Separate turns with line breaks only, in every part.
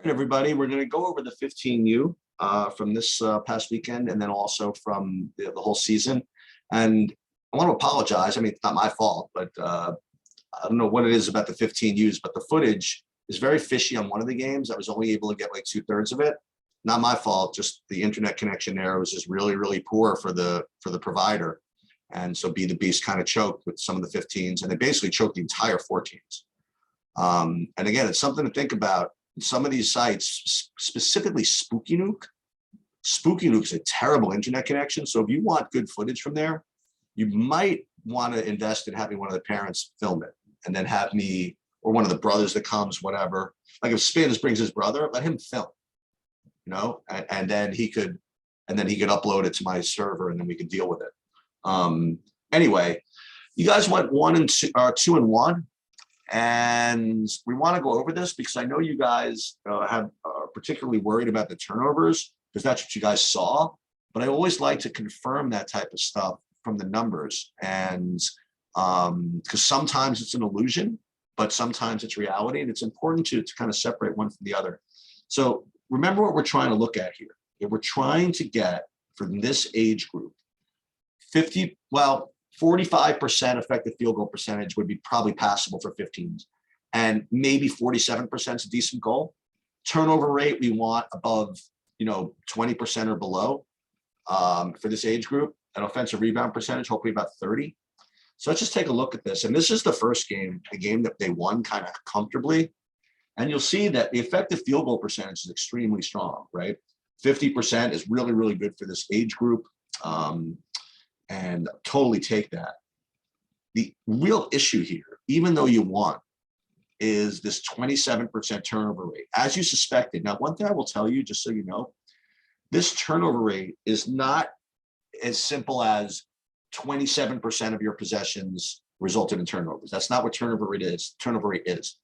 Everybody, we're going to go over the 15U from this past weekend and then also from the whole season. And I want to apologize. I mean, it's not my fault, but I don't know what it is about the 15Us, but the footage is very fishy on one of the games. I was only able to get like 2/3 of it. Not my fault, just the internet connection there was just really, really poor for the provider. And so Be The Beast kind of choked with some of the 15s, and they basically choked the entire 14s. And again, it's something to think about. Some of these sites, specifically Spooky Nuke. Spooky Nuke is a terrible internet connection. So if you want good footage from there, you might want to invest in having one of the parents film it and then have me or one of the brothers that comes, whatever. Like if Spins brings his brother, let him film, and then he could upload it to my server and then we could deal with it. Anyway, you guys went 2-1. And we want to go over this because I know you guys are particularly worried about the turnovers because that's what you guys saw. But I always like to confirm that type of stuff from the numbers. And because sometimes it's an illusion, but sometimes it's reality. And it's important to kind of separate one from the other. So remember what we're trying to look at here. We're trying to get from this age group 45% effective field goal percentage would be probably passable for 15s, and maybe 47% is a decent goal. Turnover rate we want above 20% or below for this age group. An offensive rebound percentage hopefully about 30. So let's just take a look at this. And this is the first game, a game that they won kind of comfortably. And you'll see that the effective field goal percentage is extremely strong, right? 50% is really, really good for this age group. And totally take that. The real issue here, even though you won, is this 27% turnover rate, as you suspected. Now, one thing I will tell you, just so you know, this turnover rate is not as simple as 27% of your possessions resulted in turnovers. That's not what turnover rate is. Turnover rate is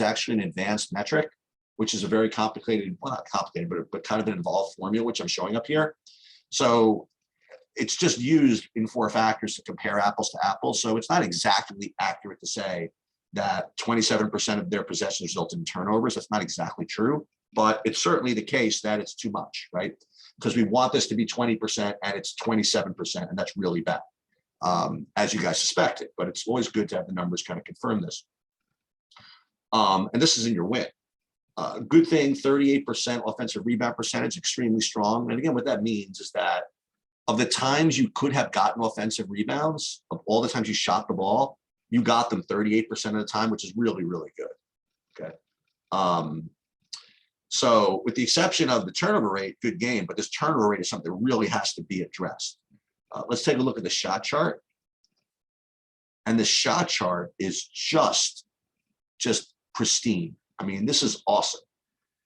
actually an advanced metric, which is a very complicated, well, not complicated, but kind of an involved formula, which I'm showing up here. So it's just used in 4 factors to compare apples to apples. So it's not exactly accurate to say that 27% of their possessions result in turnovers. That's not exactly true, but it's certainly the case that it's too much, right? Because we want this to be 20% and it's 27%, and that's really bad, as you guys suspected. But it's always good to have the numbers kind of confirm this. And this is in your win. Good thing, 38% offensive rebound percentage, extremely strong. And again, what that means is that of the times you could have gotten offensive rebounds, of all the times you shot the ball, you got them 38% of the time, which is really, really good. Okay. So with the exception of the turnover rate, good game, but this turnover rate is something that really has to be addressed. Let's take a look at the shot chart. And the shot chart is just pristine. I mean, this is awesome.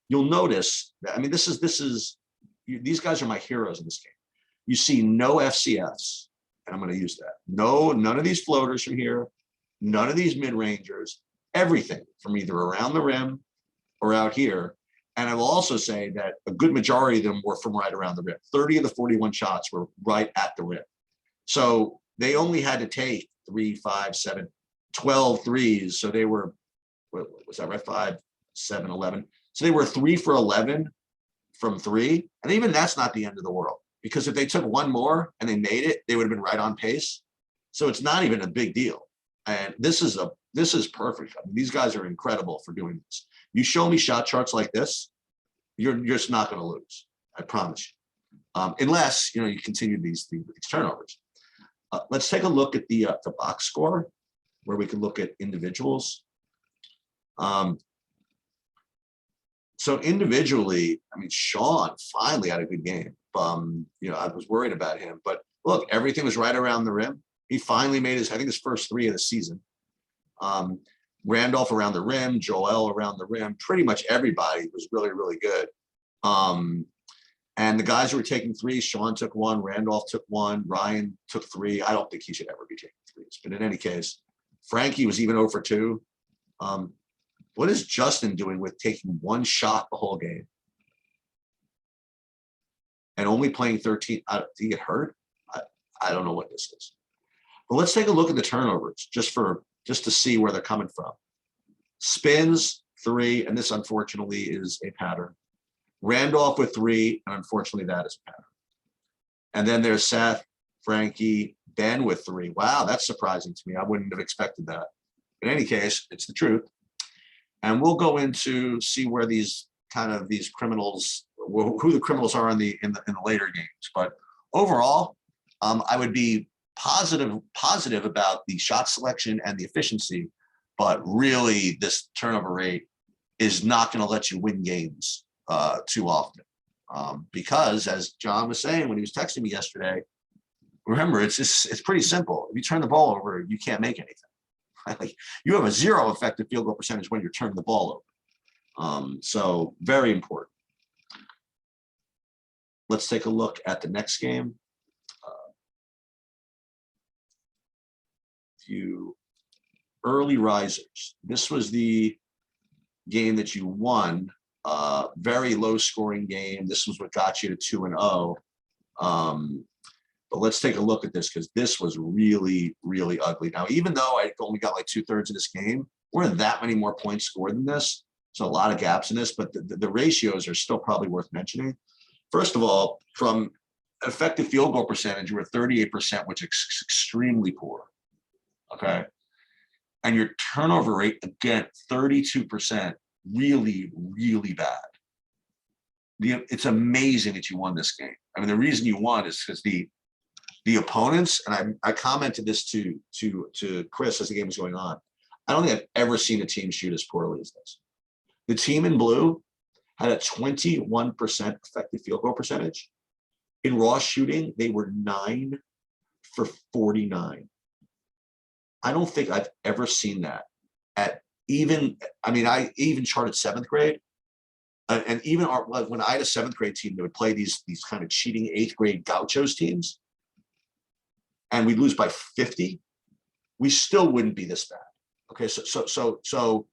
You'll notice that, I mean, these guys are my heroes in this game. You see no FCFs, and I'm going to use that. None of these floaters from here, none of these mid-rangers, everything from either around the rim or out here. And I will also say that a good majority of them were from right around the rim. 30 of the 41 shots were right at the rim. So they only had to take 3, 5, 7, 12 threes. So they were, what was that right? 5, 7, 11. So they were 3 for 11 from 3. And even that's not the end of the world. Because if they took one more and they made it, they would have been right on pace. So it's not even a big deal. And this is perfect. I mean, these guys are incredible for doing this. You show me shot charts like this, you're just not going to lose. I promise you. Unless you continue these turnovers. Let's take a look at the box score, where we can look at individuals. So individually, I mean, Sean finally had a good game. I was worried about him, but look, everything was right around the rim. He finally made his first 3 of the season. Randolph around the rim, Joel around the rim, pretty much everybody was really, really good. And the guys who were taking 3s, Sean took 1, Randolph took 1, Ryan took 3. I don't think he should ever be taking 3s, but in any case, Frankie was even 0 for 2. What is Justin doing with taking 1 shot the whole game? And only playing 13, did he get hurt? I don't know what this is. But let's take a look at the turnovers just to see where they're coming from. Spins, 3, and this unfortunately is a pattern. Randolph with 3, and unfortunately that is a pattern. And then there's Seth, Frankie, Ben with 3. Wow, that's surprising to me. I wouldn't have expected that. In any case, it's the truth. And we'll go into see where these criminals, who the criminals are in the later games. But overall, I would be positive about the shot selection and the efficiency, but really this turnover rate is not going to let you win games too often. Because as John was saying when he was texting me yesterday, remember, it's pretty simple. If you turn the ball over, you can't make anything. Like, you have a 0 effective field goal percentage when you're turning the ball over. So very important. Let's take a look at the next game. Few early risers. This was the game that you won. Very low scoring game. This was what got you to 2-0. But let's take a look at this because this was really, really ugly. Now, even though I only got like 2/3 of this game, weren't that many more points scored than this. So a lot of gaps in this, but the ratios are still probably worth mentioning. First of all, from effective field goal percentage, we're 38%, which is extremely poor. Okay. And your turnover rate, again, 32%, really, really bad. It's amazing that you won this game. I mean, the reason you won is because the opponents, and I commented this to Chris as the game was going on. I don't think I've ever seen a team shoot as poorly as this. The team in blue had a 21% effective field goal percentage. In raw shooting, they were 9 for 49. I don't think I've ever seen that at even, I mean, I even charted 7th grade. And even when I had a 7th grade team, they would play these kind of cheating 8th grade gauchos teams, and we'd lose by 50. We still wouldn't be this bad. Okay, so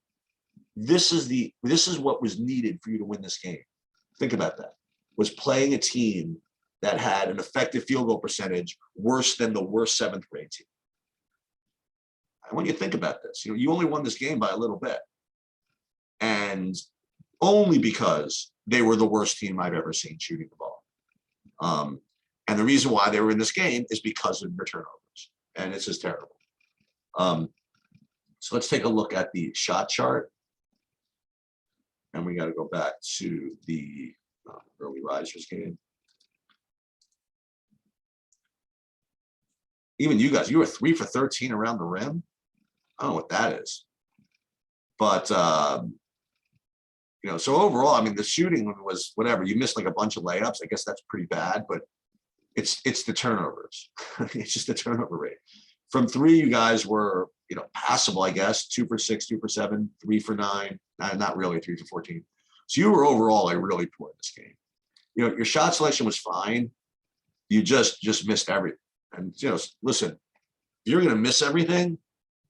this is what was needed for you to win this game. Think about that. Was playing a team that had an effective field goal percentage worse than the worst 7th grade team. And when you think about this, you only won this game by a little bit, and only because they were the worst team I've ever seen shooting the ball. And the reason why they were in this game is because of their turnovers, and it's just terrible. So let's take a look at the shot chart, and we got to go back to the early risers game. Even you guys, you were 3 for 13 around the rim. I don't know what that is, but so overall, I mean, the shooting was whatever. You missed like a bunch of layups. I guess that's pretty bad, but it's the turnovers. It's just the turnover rate. From 3, you guys were passable, I guess. 2 for 6, 2 for 7, 3 for 9. Not really 3 for 14. So you were overall like really poor in this game. Your shot selection was fine. You just missed everything. And listen, if you're going to miss everything,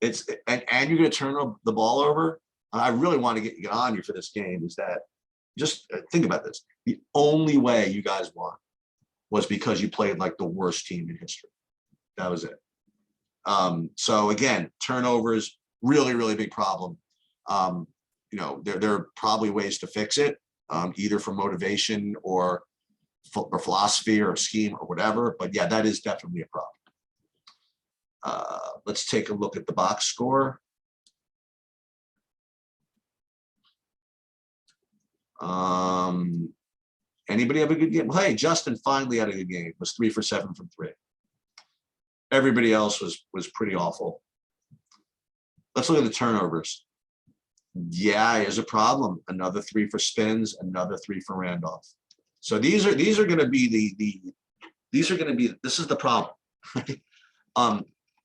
and you're going to turn the ball over. I really want to get on you for this game. Is that just think about this? The only way you guys won was because you played like the worst team in history. That was it. So again, turnovers, really, really big problem. There are probably ways to fix it, either for motivation or philosophy or scheme or whatever. But yeah, that is definitely a problem. Let's take a look at the box score. Anybody have a good game? Well, hey, Justin finally had a good game. Was 3 for 7 from 3. Everybody else was pretty awful. Let's look at the turnovers. Yeah, here's a problem. Another 3 for Spins, another 3 for Randolph. So these are going to be this is the problem.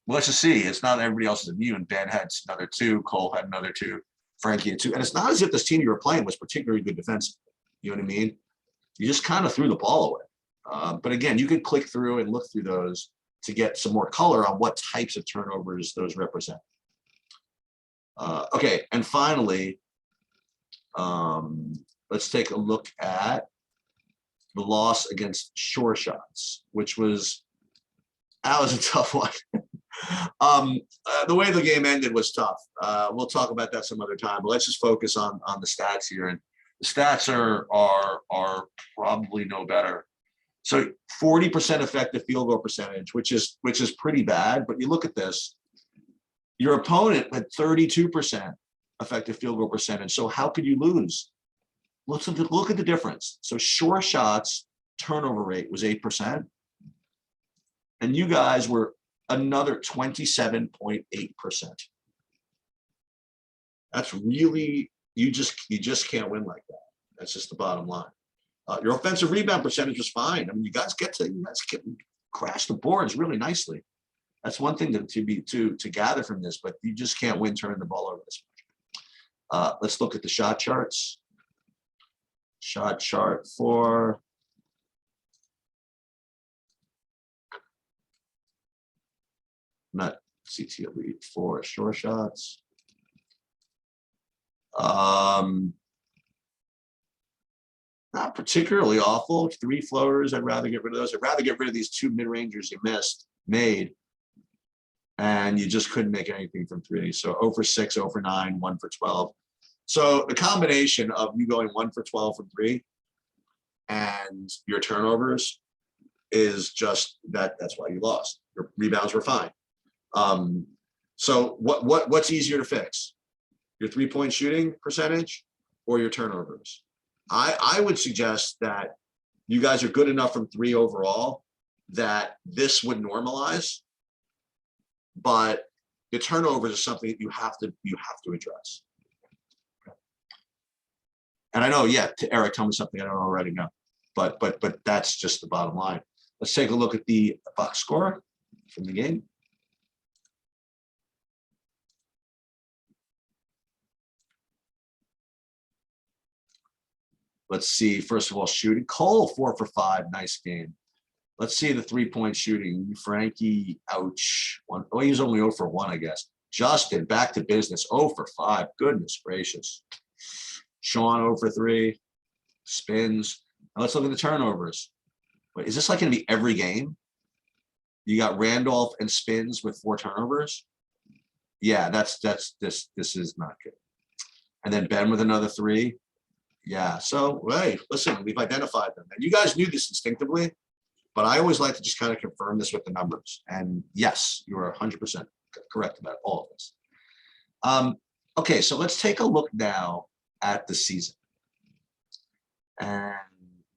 Let's just see. It's not everybody else is immune. Ben had another 2. Cole had another 2. Frankie had 2. And it's not as if this team you were playing was particularly good defensively. You know what I mean? You just kind of threw the ball away. But again, you could click through and look through those to get some more color on what types of turnovers those represent. Okay, and finally, let's take a look at the loss against Sure Shots, which was, that was a tough one. The way the game ended was tough. We'll talk about that some other time, but let's just focus on the stats here. And the stats are probably no better. So 40% effective field goal percentage, which is pretty bad. But you look at this, your opponent had 32% effective field goal percentage. So how could you lose? Look at the difference. So sure shots turnover rate was 8%, and you guys were another 27.8%. That's really, you just can't win like that. That's just the bottom line. Your offensive rebound percentage was fine. I mean, you guys crash the boards really nicely. That's one thing to gather from this, but you just can't win turning the ball over this much. Let's look at the shot charts. Shot chart for not CT Elite for short shots. Not particularly awful. 3 floaters. I'd rather get rid of those. I'd rather get rid of these 2 mid-rangers you made, and you just couldn't make anything from 3. So 0 for 6, 0 for 9, 1 for 12. So the combination of you going 1 for 12 from 3 and your turnovers is just that's why you lost. Your rebounds were fine. So what's easier to fix? Your 3-point shooting percentage or your turnovers? I would suggest that you guys are good enough from 3 overall that this would normalize, but the turnovers is something that you have to address. And I know, yeah, to Eric, tell me something I don't already know, but that's just the bottom line. Let's take a look at the box score from the game. Let's see, first of all, shooting. Cole, 4 for 5, nice game. Let's see the 3-point shooting. Frankie, ouch. He was only 0 for 1, I guess. Justin, back to business, 0 for 5. Goodness gracious. Sean, 0 for 3. Spins. Now let's look at the turnovers. Wait, is this like going to be every game? You got Randolph and Spins with 4 turnovers. Yeah, this is not good. And then Ben with another 3. Yeah, so, hey, listen, we've identified them. And you guys knew this instinctively, but I always like to just kind of confirm this with the numbers. And yes, you are 100% correct about all of this. Okay, so let's take a look now at the season and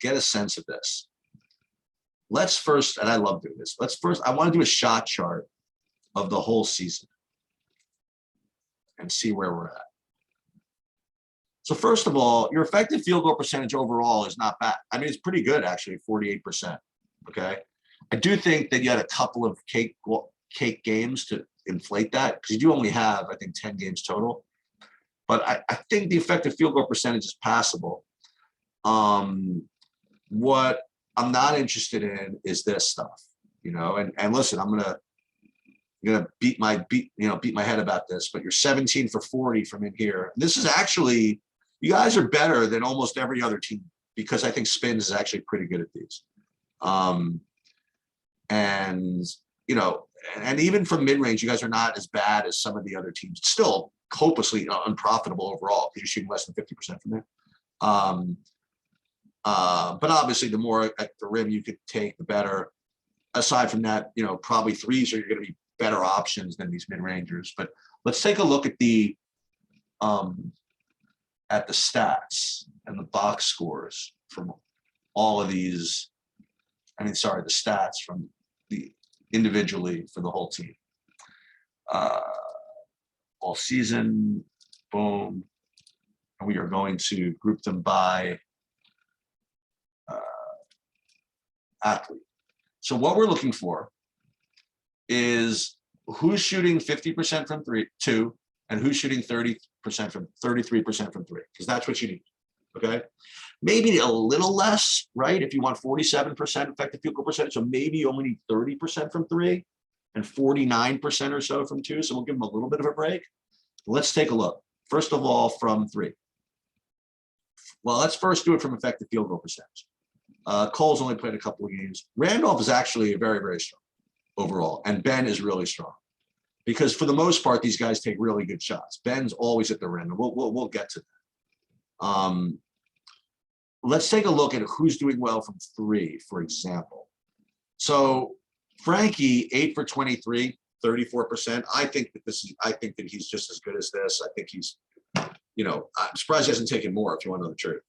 get a sense of this. Let's first, and I love doing this, I want to do a shot chart of the whole season and see where we're at. So first of all, your effective field goal percentage overall is not bad. I mean, it's pretty good, actually, 48%. Okay. I do think that you had a couple of cake games to inflate that, because you do only have, I think, 10 games total. But I think the effective field goal percentage is passable. What I'm not interested in is this stuff, and listen, I'm gonna beat my head about this, but you're 17 for 40 from in here. This is actually, you guys are better than almost every other team, because I think Spins is actually pretty good at these. And even from mid-range, you guys are not as bad as some of the other teams. It's still hopelessly unprofitable overall because you're shooting less than 50% from there. But obviously, the more at the rim you could take, the better. Aside from that, probably threes are going to be better options than these mid-rangers. But let's take a look at the stats and the box scores from all of these. The stats from the individually for the whole team. All season, boom. And we are going to group them by athlete. So what we're looking for is who's shooting 50% from 2, and who's shooting 33% from 3, because that's what you need. Okay, maybe a little less, right? If you want 47% effective field goal percentage, so maybe you only need 30% from 3 and 49% or so from 2. So we'll give them a little bit of a break. Let's take a look. First of all, from 3. Well, let's first do it from effective field goal percentage. Cole's only played a couple of games. Randolph is actually very, very strong overall, and Ben is really strong. because for the most part, these guys take really good shots. Ben's always at the rim, and we'll get to that. Let's take a look at who's doing well from three, for example. So Frankie, 8 for 23, 34%. I think that he's just as good as this. I think he's, I'm surprised he hasn't taken more, if you want to know the truth.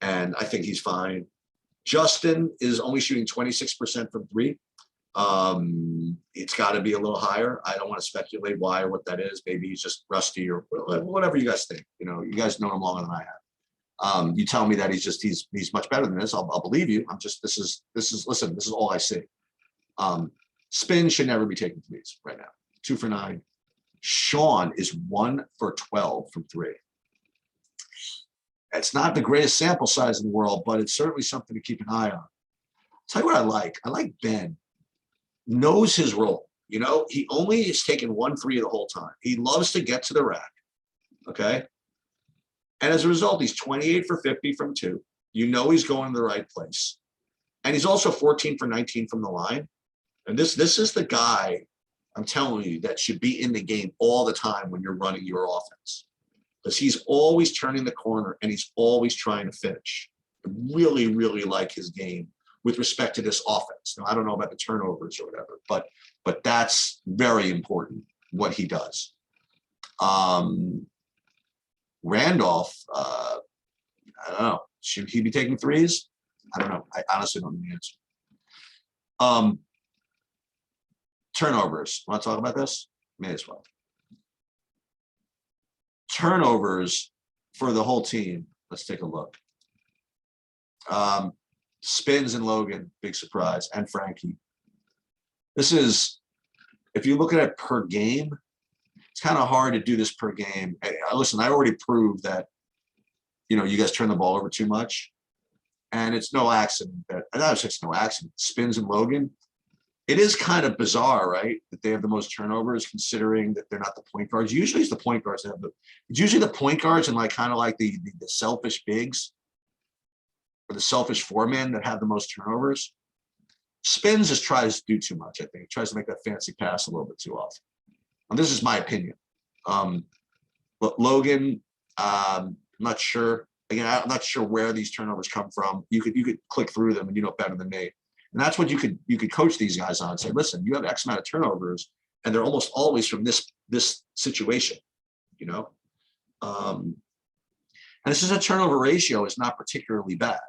And I think he's fine. Justin is only shooting 26% from three. It's got to be a little higher. I don't want to speculate why or what that is. Maybe he's just rusty or whatever you guys think. You guys know him longer than I have. You tell me that he's much better than this. I'll believe you. Listen, this is all I see. Spin should never be taking threes right now. 2 for 9. Sean is 1 for 12 from three. It's not the greatest sample size in the world, but it's certainly something to keep an eye on. Tell you what I like. I like Ben. Knows his role. He only has taken 1 3 the whole time. He loves to get to the rack. Okay. And as a result, he's 28 for 50 from 2. He's going to the right place. And he's also 14 for 19 from the line. And this is the guy, I'm telling you, that should be in the game all the time when you're running your offense. Because he's always turning the corner and he's always trying to finish. I really, really like his game with respect to this offense. Now, I don't know about the turnovers or whatever, but that's very important, what he does. Randolph, I don't know. Should he be taking threes? I don't know. I honestly don't know the answer. Turnovers. Want to talk about this? May as well. Turnovers for the whole team. Let's take a look. Spins and Logan, big surprise, and Frankie. This is, if you look at it per game, it's kind of hard to do this per game. Listen, I already proved that, you guys turn the ball over too much. And it's no accident it's no accident. Spins and Logan. It is kind of bizarre, right, that they have the most turnovers, considering that they're not the point guards. Usually it's the point guards that have it's usually the point guards and kind of like the selfish bigs or the selfish four-man that have the most turnovers. Spins just tries to do too much, I think. He tries to make that fancy pass a little bit too often. And this is my opinion. But Logan, I'm not sure. Again, I'm not sure where these turnovers come from. You could click through them and you know better than me. And that's what you could coach these guys on and say, listen, you have X amount of turnovers, and they're almost always from this situation, And this is a turnover ratio is not particularly bad,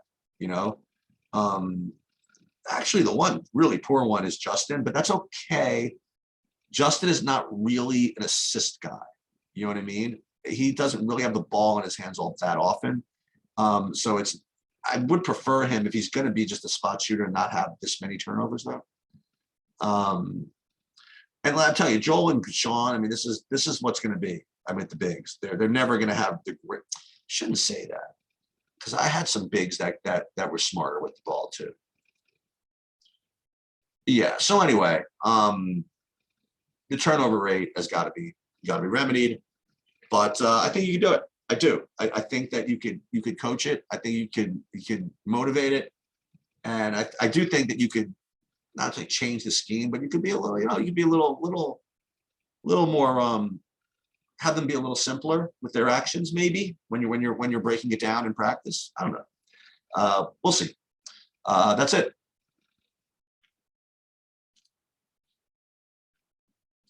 Actually, the one really poor one is Justin, but that's okay. Justin is not really an assist guy. You know what I mean? He doesn't really have the ball in his hands all that often. So I would prefer him if he's going to be just a spot shooter and not have this many turnovers though. And I'll tell you, Joel and Sean, I mean, this is what's going to be. I mean, the bigs, they're never going to have the great. Shouldn't say that, because I had some bigs that were smarter with the ball too. Yeah. So anyway, the turnover rate has got to be remedied, but I think you can do it. I do. I think that you could coach it. I think you could motivate it, and I do think that you could not say change the scheme, but you could be a little, you could be a little more. Have them be a little simpler with their actions, maybe when you're breaking it down in practice. I don't know. We'll see. That's it.